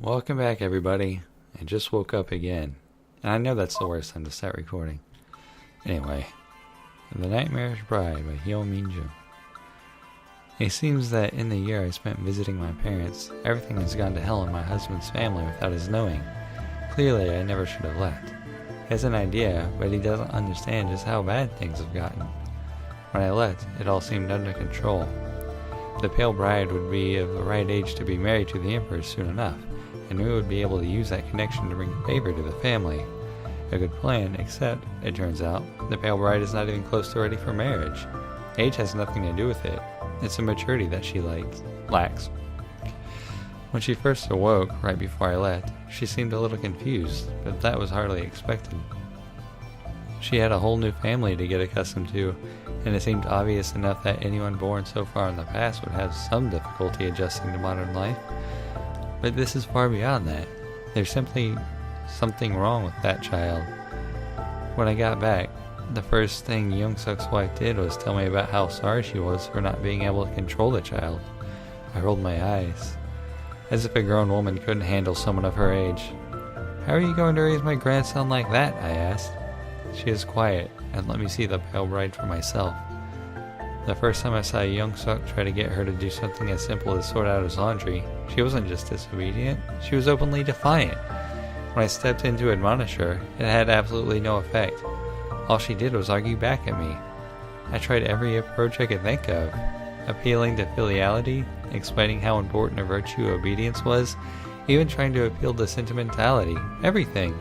Welcome back, everybody. I just woke up again. And I know that's the worst time to start recording. Anyway, The Nightmarish Bride by Hyo Min-joo. It seems that in the year I spent visiting my parents, everything has gone to hell in my husband's family without his knowing. Clearly, I never should have left. He has an idea, but he doesn't understand just how bad things have gotten. When I left, it all seemed under control. The pale bride would be of the right age to be married to the emperor soon enough, and we would be able to use that connection to bring favor to the family. A good plan, except, it turns out, the pale bride is not even close to ready for marriage. Age has nothing to do with it. It's a maturity that she lacks. When she first awoke, right before I left, she seemed a little confused, but that was hardly expected. She had a whole new family to get accustomed to, and it seemed obvious enough that anyone born so far in the past would have some difficulty adjusting to modern life. But this is far beyond that. There's simply something wrong with that child. When I got back, the first thing Young-suk's wife did was tell me about how sorry she was for not being able to control the child. I rolled my eyes, as if a grown woman couldn't handle someone of her age. "How are you going to raise my grandson like that?" I asked. She was quiet and let me see the pale bride for myself. The first time I saw Young-suk try to get her to do something as simple as sort out his laundry, she wasn't just disobedient, she was openly defiant. When I stepped in to admonish her, it had absolutely no effect. All she did was argue back at me. I tried every approach I could think of, appealing to filiality, explaining how important a virtue obedience was, even trying to appeal to sentimentality, everything.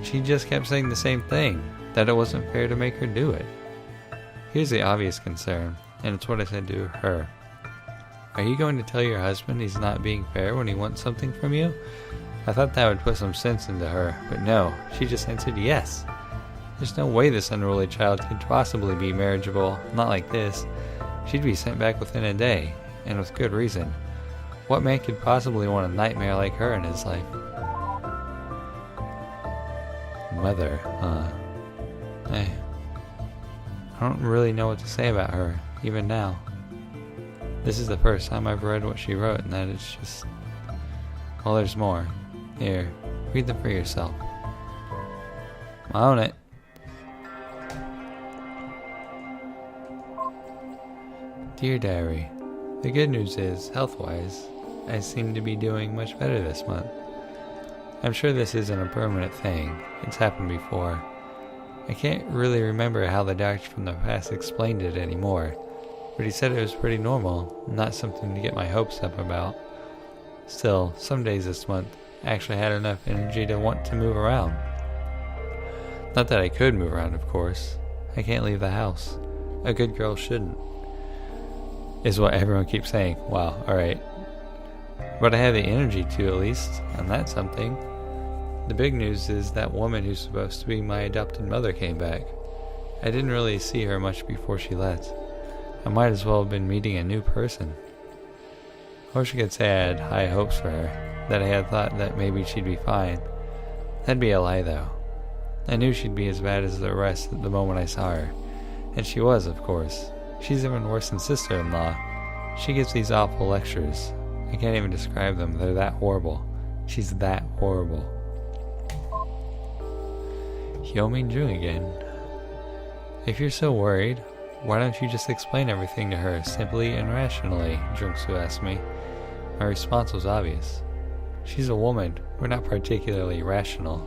She just kept saying the same thing, that it wasn't fair to make her do it. Here's the obvious concern, and it's what I said to her. "Are you going to tell your husband he's not being fair when he wants something from you?" I thought that would put some sense into her, but no, she just answered yes. There's no way this unruly child could possibly be marriageable, not like this. She'd be sent back within a day, and with good reason. What man could possibly want a nightmare like her in his life? Mother, I don't really know what to say about her, even now. This is the first time I've read what she wrote, and that it's just... Well, there's more. Here, read them for yourself. I own it. Dear Diary, the good news is, health-wise, I seem to be doing much better this month. I'm sure this isn't a permanent thing. It's happened before. I can't really remember how the doctor from the past explained it anymore, but he said it was pretty normal, not something to get my hopes up about. Still, some days this month, I actually had enough energy to want to move around. Not that I could move around, of course. I can't leave the house. A good girl shouldn't. Is what everyone keeps saying. Wow, alright. But I have the energy to, at least, and that's something. The big news is that woman who's supposed to be my adopted mother came back. I didn't really see her much before she left. I might as well have been meeting a new person. I wish I could say I had high hopes for her, that I had thought that maybe she'd be fine. That'd be a lie, though. I knew she'd be as bad as the rest at the moment I saw her. And she was, of course. She's even worse than sister-in-law. She gives these awful lectures. I can't even describe them, they're that horrible. She's that horrible. Hyo Min-joo again. If you're so worried, why don't you just explain everything to her simply and rationally, Jung-soo asked me. My response was obvious. She's a woman, we're not particularly rational.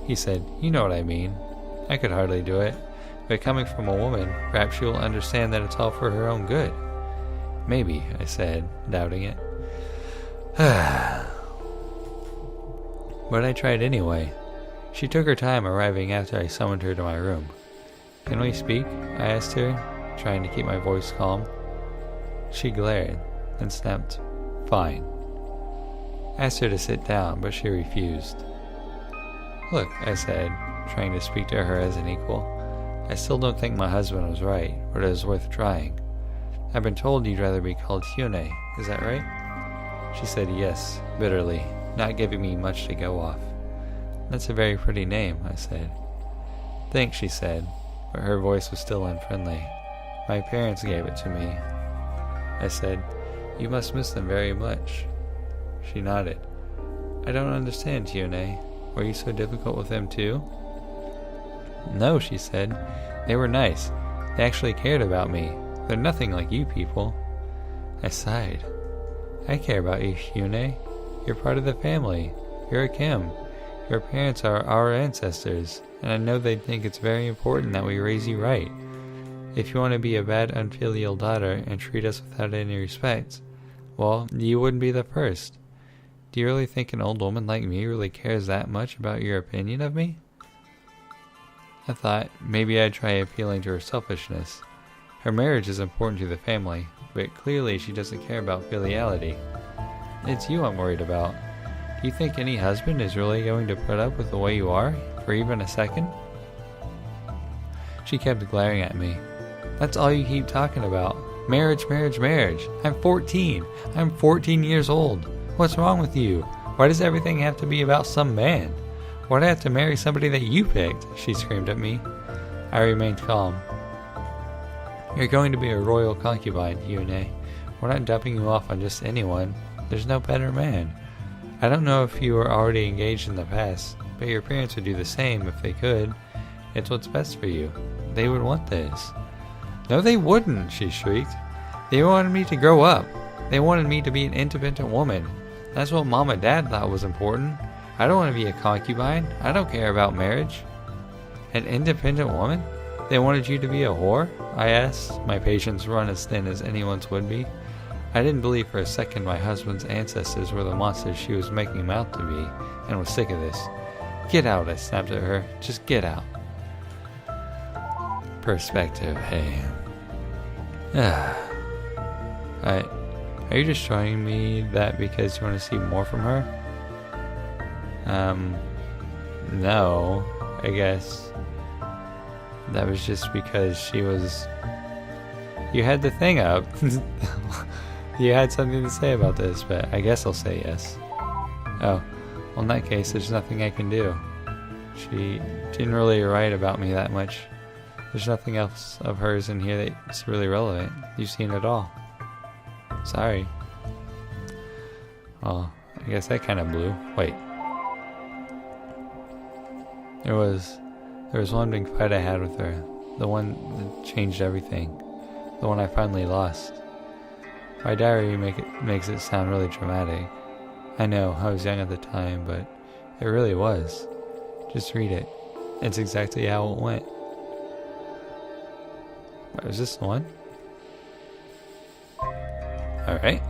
He said, "You know what I mean. I could hardly do it, but coming from a woman, perhaps she will understand that it's all for her own good." "Maybe," I said, doubting it. But I tried anyway. She took her time arriving after I summoned her to my room. "Can we speak?" I asked her, trying to keep my voice calm. She glared, then snapped, "Fine." I asked her to sit down, but she refused. "Look," I said, trying to speak to her as an equal, "I still don't think my husband was right, but it was worth trying. I've been told you'd rather be called Hyune, is that right?" She said yes, bitterly, not giving me much to go off. "That's a very pretty name," I said. "Thanks," she said, but her voice was still unfriendly. "My parents gave it to me." I said, "You must miss them very much." She nodded. I don't understand, Hyune. Were you so difficult with them too? No, she said. They were nice. They actually cared about me. They're nothing like you people. I sighed. I care about you, Hyune. You're part of the family. You're a Kim. Your parents are our ancestors, and I know they think it's very important that we raise you right. If you want to be a bad, unfilial daughter and treat us without any respect, well, you wouldn't be the first. Do you really think an old woman like me really cares that much about your opinion of me? I thought maybe I'd try appealing to her selfishness. Her marriage is important to the family, but clearly she doesn't care about filiality. It's you I'm worried about. Do you think any husband is really going to put up with the way you are for even a second? She kept glaring at me. That's all you keep talking about. Marriage, marriage, marriage. I'm 14. I'm 14 years old. What's wrong with you? Why does everything have to be about some man? Why'd I have to marry somebody that you picked? She screamed at me. I remained calm. You're going to be a royal concubine, Hyune. We're not dumping you off on just anyone. There's no better man. I don't know if you were already engaged in the past, but your parents would do the same if they could. It's what's best for you. They would want this. No, they wouldn't, she shrieked. They wanted me to grow up. They wanted me to be an independent woman. That's what Mom and Dad thought was important. I don't want to be a concubine. I don't care about marriage. An independent woman? They wanted you to be a whore? I asked, my patience run as thin as anyone's would be. I didn't believe for a second my husband's ancestors were the monsters she was making him out to be, and was sick of this. Get out, I snapped at her. Just get out. Perspective, hey. Are you just showing me that because you want to see more from her? No, I guess. That was just because she was... You had the thing up. You had something to say about this, but I guess I'll say yes. Oh, well in that case, there's nothing I can do. She didn't really write about me that much. There's nothing else of hers in here that's really relevant. You've seen it all. Sorry. Well, I guess that kind of blew. Wait. There was one big fight I had with her. The one that changed everything. The one I finally lost. My diary makes it sound really dramatic. I know, I was young at the time, but it really was. Just read it. It's exactly how it went. Was this the one? Alright.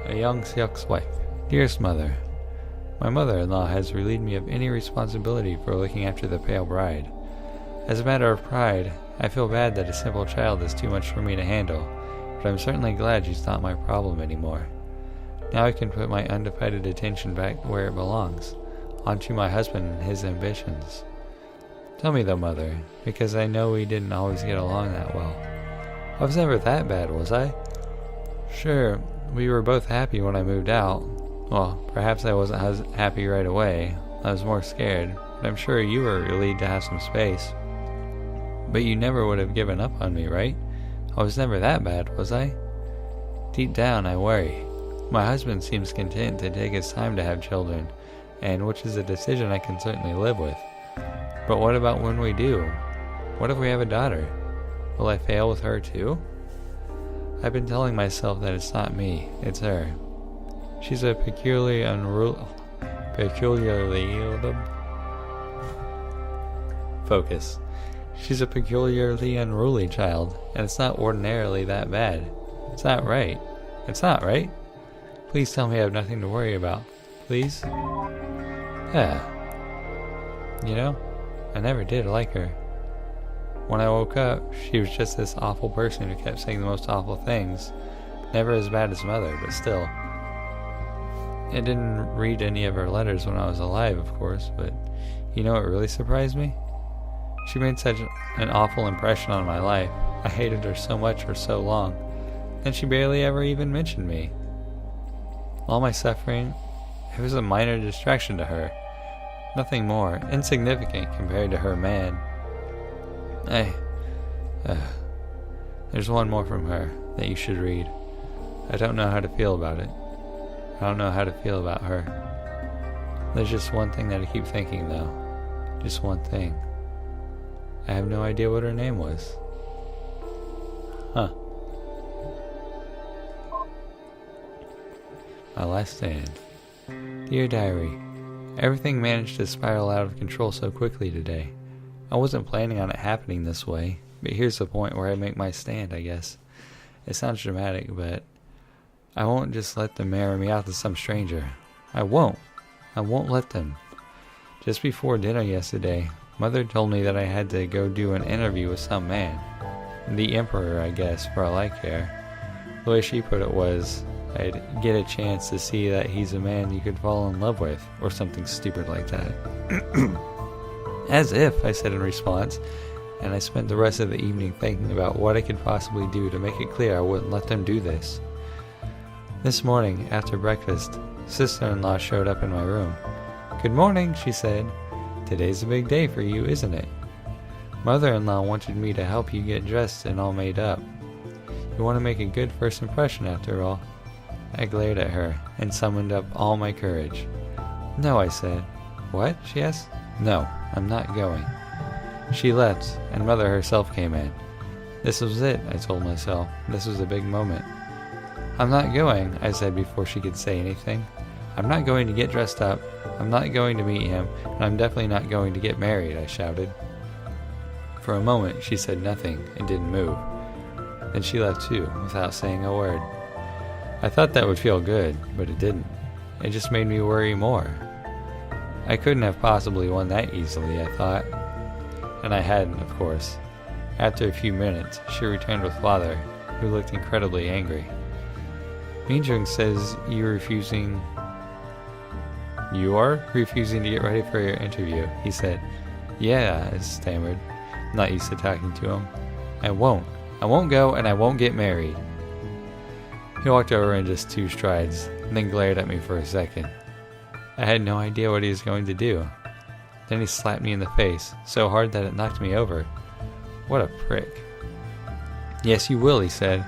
A young Seok's wife. Dearest mother, my mother-in-law has relieved me of any responsibility for looking after the pale bride. As a matter of pride, I feel bad that a simple child is too much for me to handle, but I'm certainly glad she's not my problem anymore. Now I can put my undivided attention back where it belongs, onto my husband and his ambitions. Tell me though, Mother, because I know we didn't always get along that well. I was never that bad, was I? Sure, we were both happy when I moved out. Well, perhaps I wasn't as happy right away. I was more scared, but I'm sure you were relieved to have some space. But you never would have given up on me, right? I was never that bad, was I? Deep down, I worry. My husband seems content to take his time to have children, and which is a decision I can certainly live with. But what about when we do? What if we have a daughter? Will I fail with her too? I've been telling myself that it's not me, it's her. She's a peculiarly Focus. She's a peculiarly unruly child, and it's not ordinarily that bad. It's not right. It's not right. Please tell me I have nothing to worry about. Please? Yeah. You know, I never did like her. When I woke up, she was just this awful person who kept saying the most awful things. Never as bad as Mother, but still. I didn't read any of her letters when I was alive, of course, but you know what really surprised me? She made such an awful impression on my life. I hated her so much for so long, and she barely ever even mentioned me. All my suffering, it was a minor distraction to her. Nothing more, insignificant compared to her man. There's one more from her that you should read. I don't know how to feel about it. I don't know how to feel about her. There's just one thing that I keep thinking, though. Just one thing. I have no idea what her name was. Huh. My last stand. Dear Diary, everything managed to spiral out of control so quickly today. I wasn't planning on it happening this way, but here's the point where I make my stand, I guess. It sounds dramatic, but I won't just let them marry me out to some stranger. I won't. I won't let them. Just before dinner yesterday, Mother told me that I had to go do an interview with some man. The Emperor, I guess, for all I care. The way she put it was, I'd get a chance to see that he's a man you could fall in love with, or something stupid like that. As if, I said in response, and I spent the rest of the evening thinking about what I could possibly do to make it clear I wouldn't let them do this. This morning, after breakfast, sister-in-law showed up in my room. Good morning, she said. Today's a big day for you, isn't it? Mother-in-law wanted me to help you get dressed and all made up. You want to make a good first impression after all. I glared at her and summoned up all my courage. No, I said. What? She asked. No, I'm not going. She left, and Mother herself came in. This was it, I told myself. This was a big moment. I'm not going, I said before she could say anything. I'm not going to get dressed up. I'm not going to meet him, and I'm definitely not going to get married, I shouted. For a moment, she said nothing and didn't move. Then she left too, without saying a word. I thought that would feel good, but it didn't. It just made me worry more. I couldn't have possibly won that easily, I thought. And I hadn't, of course. After a few minutes, she returned with Father, who looked incredibly angry. Minjung says you're refusing... You are refusing to get ready for your interview, he said. Yeah, I stammered, not used to talking to him. I won't. I won't go, and I won't get married. He walked over in just 2 strides, and then glared at me for a second. I had no idea what he was going to do. Then he slapped me in the face, so hard that it knocked me over. What a prick. Yes, you will, he said.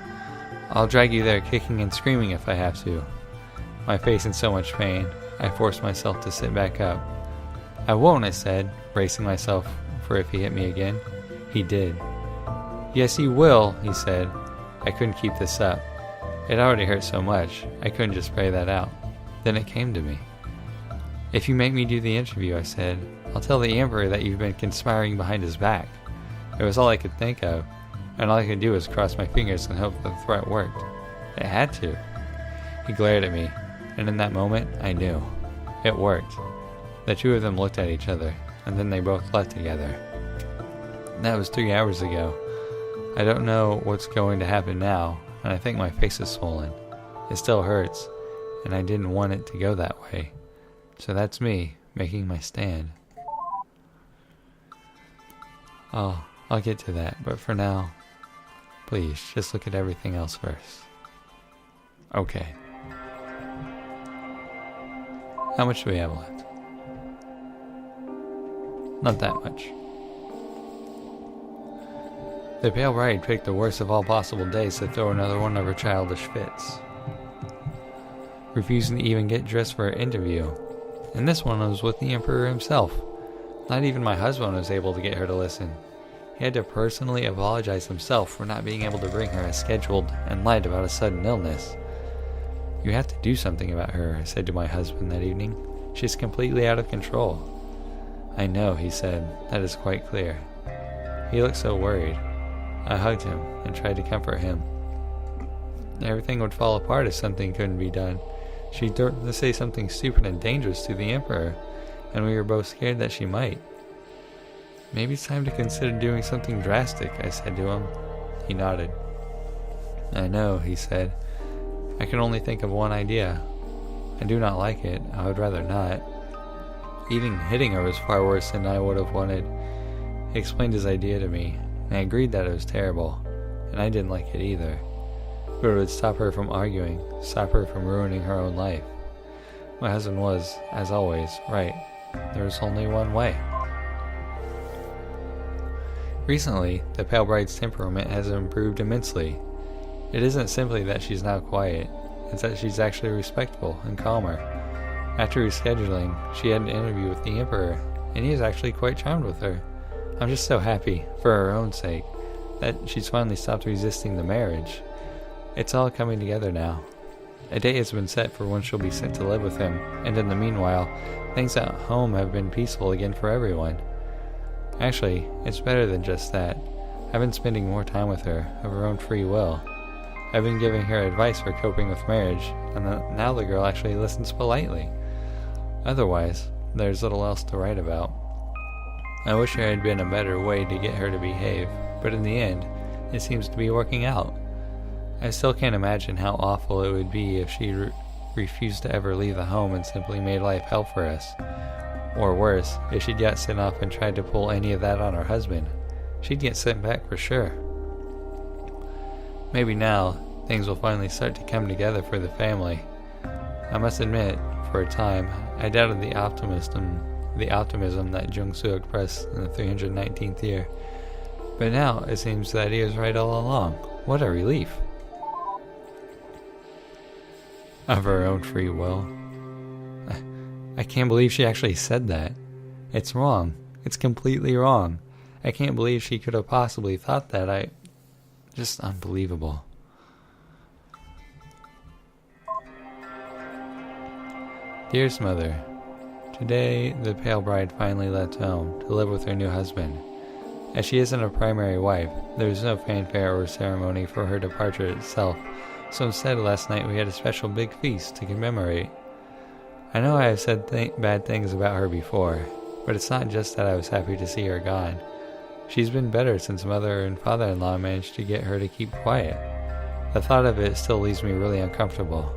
I'll drag you there kicking and screaming if I have to. My face in so much pain, I forced myself to sit back up. I won't, I said, bracing myself for if he hit me again. He did. Yes, you will, he said. I couldn't keep this up. It already hurt so much, I couldn't just spray that out. Then it came to me. If you make me do the interview, I said, I'll tell the Emperor that you've been conspiring behind his back. It was all I could think of, and all I could do was cross my fingers and hope the threat worked. It had to. He glared at me, and in that moment, I knew. It worked. The two of them looked at each other, and then they both left together. That was 3 hours ago. I don't know what's going to happen now, and I think my face is swollen. It still hurts, and I didn't want it to go that way. So that's me, making my stand. Oh, I'll get to that, but for now, please, just look at everything else first. Okay. How much do we have left? Not that much. The pale bride picked the worst of all possible days to throw another one of her childish fits. Refusing to even get dressed for an interview. And this one was with the Emperor himself. Not even my husband was able to get her to listen. He had to personally apologize himself for not being able to bring her as scheduled and lied about a sudden illness. You have to do something about her, I said to my husband that evening. She's completely out of control. I know, he said. That is quite clear. He looked so worried. I hugged him and tried to comfort him. Everything would fall apart if something couldn't be done. She'd threatened to say something stupid and dangerous to the Emperor, and we were both scared that she might. Maybe it's time to consider doing something drastic, I said to him. He nodded. I know, he said. I can only think of one idea. I do not like it. I would rather not. Even hitting her was far worse than I would have wanted. He explained his idea to me, and I agreed that it was terrible, and I didn't like it either. But it would stop her from arguing, stop her from ruining her own life. My husband was, as always, right. There was only one way. Recently, the pale bride's temperament has improved immensely. It isn't simply that she's now quiet, it's that she's actually respectful and calmer. After rescheduling, she had an interview with the Emperor, and he is actually quite charmed with her. I'm just so happy, for her own sake, that she's finally stopped resisting the marriage. It's all coming together now. A date has been set for when she'll be sent to live with him, and in the meanwhile, things at home have been peaceful again for everyone. Actually, it's better than just that. I've been spending more time with her, of her own free will. I've been giving her advice for coping with marriage, and now the girl actually listens politely. Otherwise, there's little else to write about. I wish there had been a better way to get her to behave, but in the end, it seems to be working out. I still can't imagine how awful it would be if she refused to ever leave the home and simply made life hell for us. Or worse, if she got sent off and tried to pull any of that on her husband. She'd get sent back for sure. Maybe now, things will finally start to come together for the family. I must admit, for a time, I doubted the optimism that Jung-soo expressed in the 319th year. But now, it seems that he was right all along. What a relief. Of her own free will. I can't believe she actually said that. It's wrong. It's completely wrong. I can't believe she could have possibly thought that. Just unbelievable. Dearest Mother, today the pale bride finally left home to live with her new husband. As she isn't a primary wife, there was no fanfare or ceremony for her departure itself, so instead last night we had a special big feast to commemorate. I know I have said bad things about her before, but it's not just that I was happy to see her gone. She's been better since mother and father-in-law managed to get her to keep quiet. The thought of it still leaves me really uncomfortable.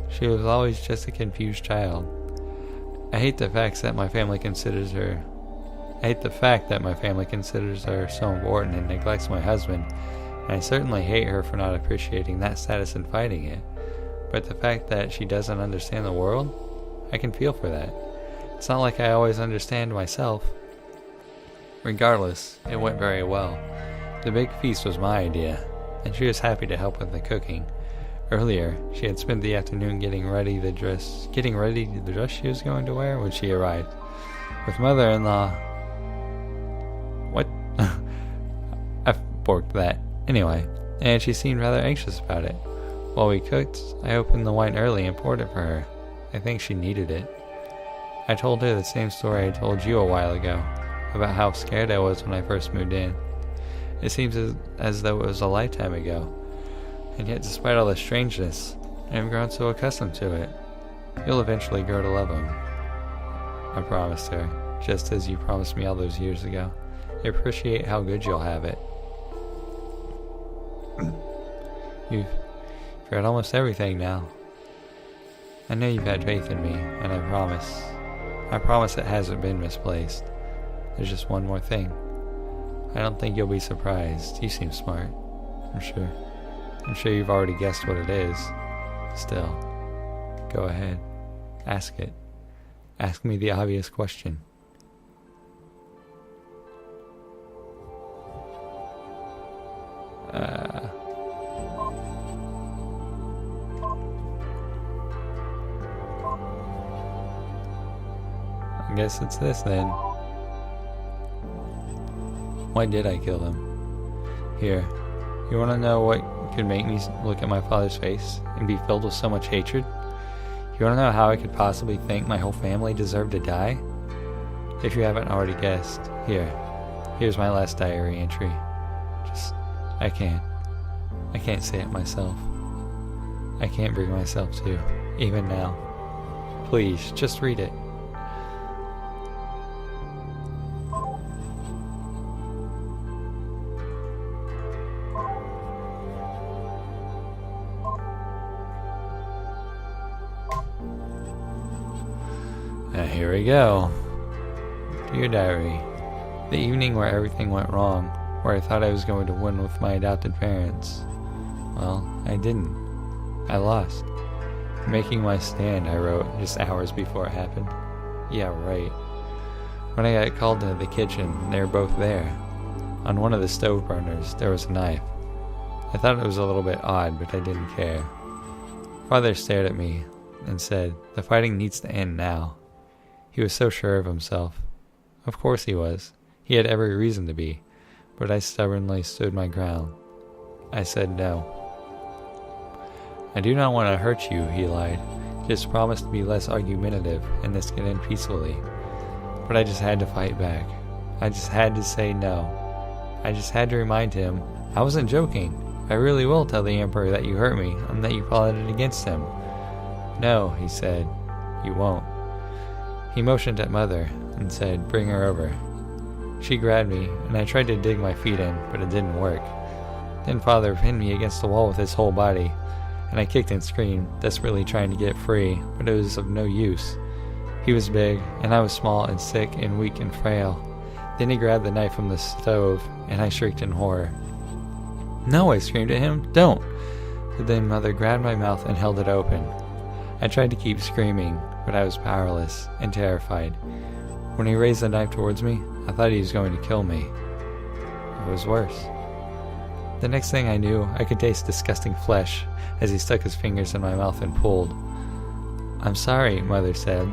She was always just a confused child. I hate the fact that my family considers her so important and neglects my husband, and I certainly hate her for not appreciating that status and fighting it. But the fact that she doesn't understand the world, I can feel for that. It's not like I always understand myself. Regardless, it went very well. The big feast was my idea, and she was happy to help with the cooking. Earlier, she had spent the afternoon getting ready the dress she was going to wear when she arrived. With mother-in-law... What? I forked that. Anyway, and she seemed rather anxious about it. While we cooked, I opened the wine early and poured it for her. I think she needed it. I told her the same story I told you a while ago, about how scared I was when I first moved in. It seems as though it was a lifetime ago, and yet despite all the strangeness, I've grown so accustomed to it. You'll eventually grow to love him. I promised her, just as you promised me all those years ago. I appreciate how good you'll have it. You've read almost everything now. I know you've had faith in me, and I promise it hasn't been misplaced. There's just one more thing. I don't think you'll be surprised. You seem smart. I'm sure you've already guessed what it is. Still, go ahead. Ask it. Ask me the obvious question. I guess it's this then. Why did I kill them? Here, you want to know what could make me look at my father's face and be filled with so much hatred? You want to know how I could possibly think my whole family deserved to die? If you haven't already guessed, here's my last diary entry. I can't say it myself. I can't bring myself to, even now. Please, just read it. Here we go. Dear Diary, the evening where everything went wrong, where I thought I was going to win with my adopted parents. Well, I didn't. I lost. Making my stand, I wrote, just hours before it happened. Yeah, right. When I got called into the kitchen, they were both there. On one of the stove burners, there was a knife. I thought it was a little bit odd, but I didn't care. Father stared at me, and said, "The fighting needs to end now." He was so sure of himself. Of course he was. He had every reason to be. But I stubbornly stood my ground. I said no. "I do not want to hurt you," he lied. "Just promise to be less argumentative, and this can end peacefully." But I just had to fight back. I just had to say no. I just had to remind him, I wasn't joking. I really will tell the Emperor that you hurt me, and that you plotted against him. "No," he said, "you won't." He motioned at Mother, and said, "Bring her over." She grabbed me, and I tried to dig my feet in, but it didn't work. Then Father pinned me against the wall with his whole body, and I kicked and screamed, desperately trying to get free, but it was of no use. He was big, and I was small and sick and weak and frail. Then he grabbed the knife from the stove, and I shrieked in horror. "No," I screamed at him, "don't!" But then Mother grabbed my mouth and held it open. I tried to keep screaming, but I was powerless and terrified. When he raised the knife towards me, I thought he was going to kill me. It was worse. The next thing I knew, I could taste disgusting flesh as he stuck his fingers in my mouth and pulled. "I'm sorry," Mother said.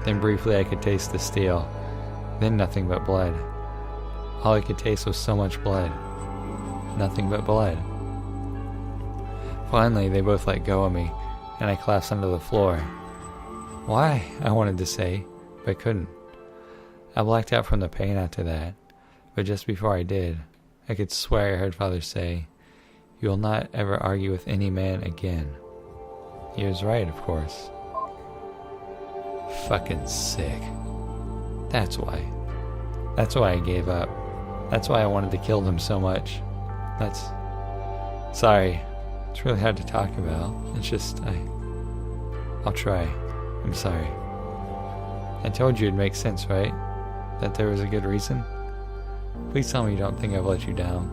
Then briefly I could taste the steel. Then nothing but blood. All I could taste was so much blood. Nothing but blood. Finally, they both let go of me, and I collapsed onto the floor. "Why?" I wanted to say, but couldn't. I blacked out from the pain after that, but just before I did, I could swear I heard Father say, "You will not ever argue with any man again." He was right, of course. Fucking sick. That's why. That's why I gave up. That's why I wanted to kill them so much. Sorry. It's really hard to talk about. It's just, I'll try. I'm sorry. I told you it'd make sense, right? That there was a good reason? Please tell me you don't think I've let you down.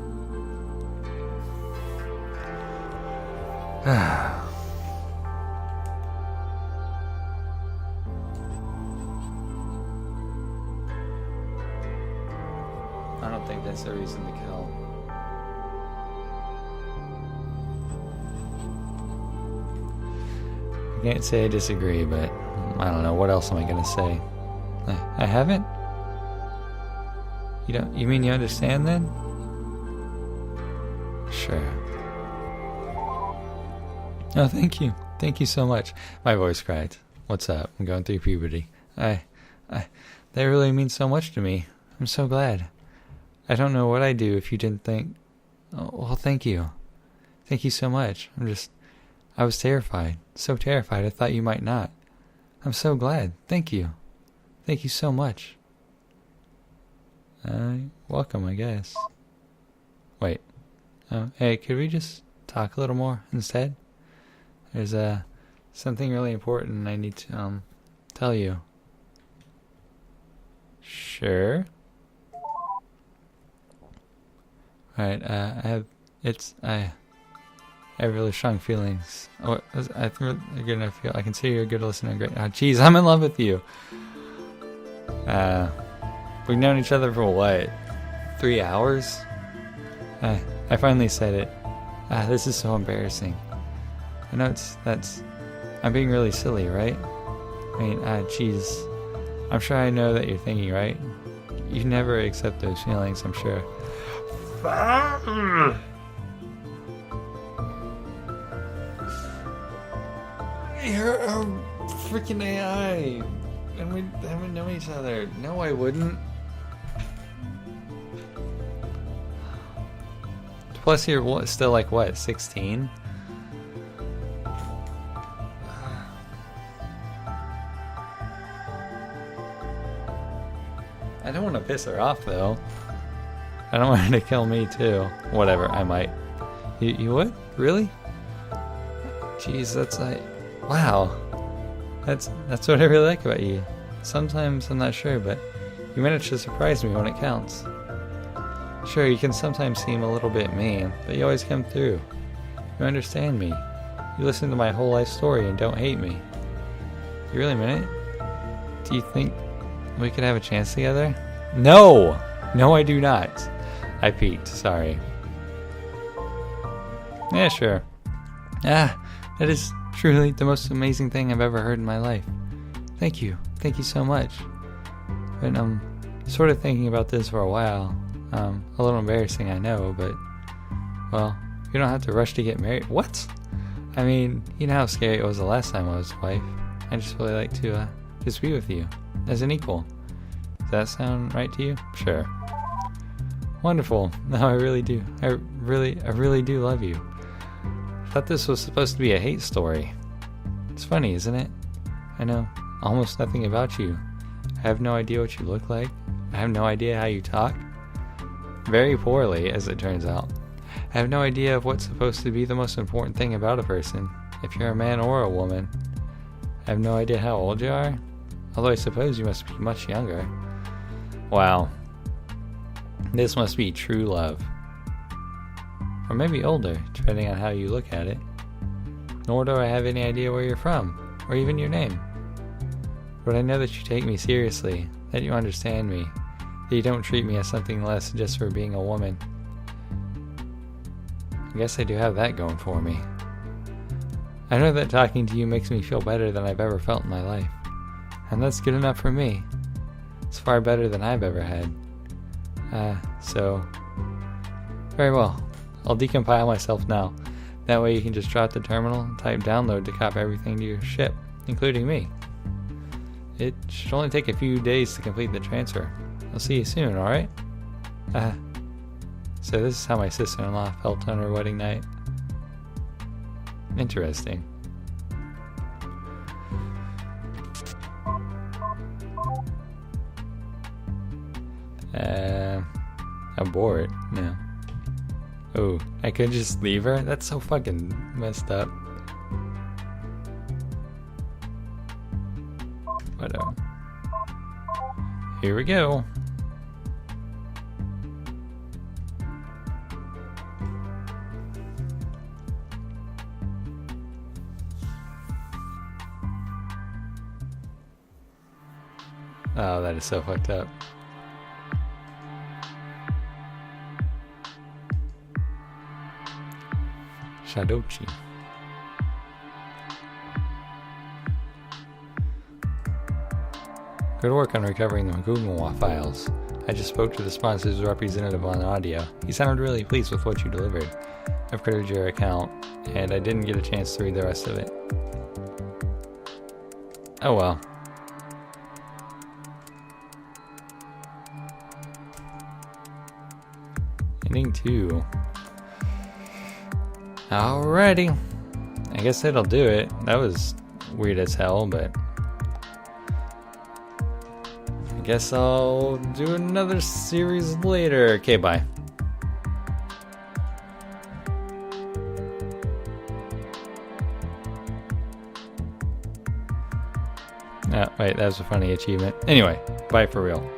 I don't think that's a reason to kill. I can't say I disagree, but I don't know. What else am I going to say? I haven't? You mean you understand then? Sure. Oh, thank you. Thank you so much. My voice cracked. What's up? I'm going through puberty. That really means so much to me. I'm so glad. I don't know what I'd do if you didn't think... Oh, well, thank you. Thank you so much. I was terrified. So terrified I thought you might not. I'm so glad. Thank you. Thank you so much. Welcome, I guess. Wait. Hey, could we just talk a little more instead? There's something really important I need to tell you. Sure. Alright, I have really strong feelings. I can see you're a good listener. Great. Oh, jeez, I'm in love with you. We've known each other for what? 3 hours? I finally said it. This is so embarrassing. I know I'm being really silly, right? I mean, jeez. I'm sure I know that you're thinking, right? You never accept those feelings, I'm sure. You're a freaking AI, and we haven't known each other. No, I wouldn't. Plus, you're still like what, 16? I don't want to piss her off though. I don't want her to kill me too. Whatever, I might. You would? Really? Jeez, that's like, wow. That's what I really like about you. Sometimes I'm not sure, but you manage to surprise me when it counts. Sure, you can sometimes seem a little bit mean, but you always come through. You understand me. You listen to my whole life story and don't hate me. You really mean it? Do you think we could have a chance together? No! No, I do not. I peeked, sorry. Yeah, sure. That is Truly the most amazing thing I've ever heard in my life. Thank you. Thank you so much. But I'm sort of thinking about this for a while. A little embarrassing, I know, but, well, you don't have to rush to get married. What? I mean, you know how scary it was the last time I was wife. I just really like to just be with you as an equal. Does that sound right to you? Sure. Wonderful. No, I really do. I really do love you. I thought this was supposed to be a hate story. It's funny, isn't it? I know almost nothing about you. I have no idea what you look like. I have no idea how you talk. Very poorly, as it turns out. I have no idea of what's supposed to be the most important thing about a person, if you're a man or a woman. I have no idea how old you are, although I suppose you must be much younger. Wow. This must be true love. Or maybe older, depending on how you look at it. Nor do I have any idea where you're from, or even your name. But I know that you take me seriously, that you understand me, that you don't treat me as something less just for being a woman. I guess I do have that going for me. I know that talking to you makes me feel better than I've ever felt in my life. And that's good enough for me. It's far better than I've ever had. Very well. I'll decompile myself now. That way you can just drop the terminal and type download to copy everything to your ship, including me. It should only take a few days to complete the transfer. I'll see you soon, alright? So this is how my sister-in-law felt on her wedding night. Interesting. Abort? No. Oh, I could just leave her? That's so fucking messed up. Whatever. Here we go. Oh, that is so fucked up. Shadochi. Good work on recovering the Google files. I just spoke to the sponsor's representative on audio. He sounded really pleased with what you delivered. I've cleared your account, and I didn't get a chance to read the rest of it. Oh well. Ending 2. Alrighty. I guess that'll do it. That was weird as hell, but I guess I'll do another series later. Okay, bye. Oh, wait, that was a funny achievement. Anyway, bye for real.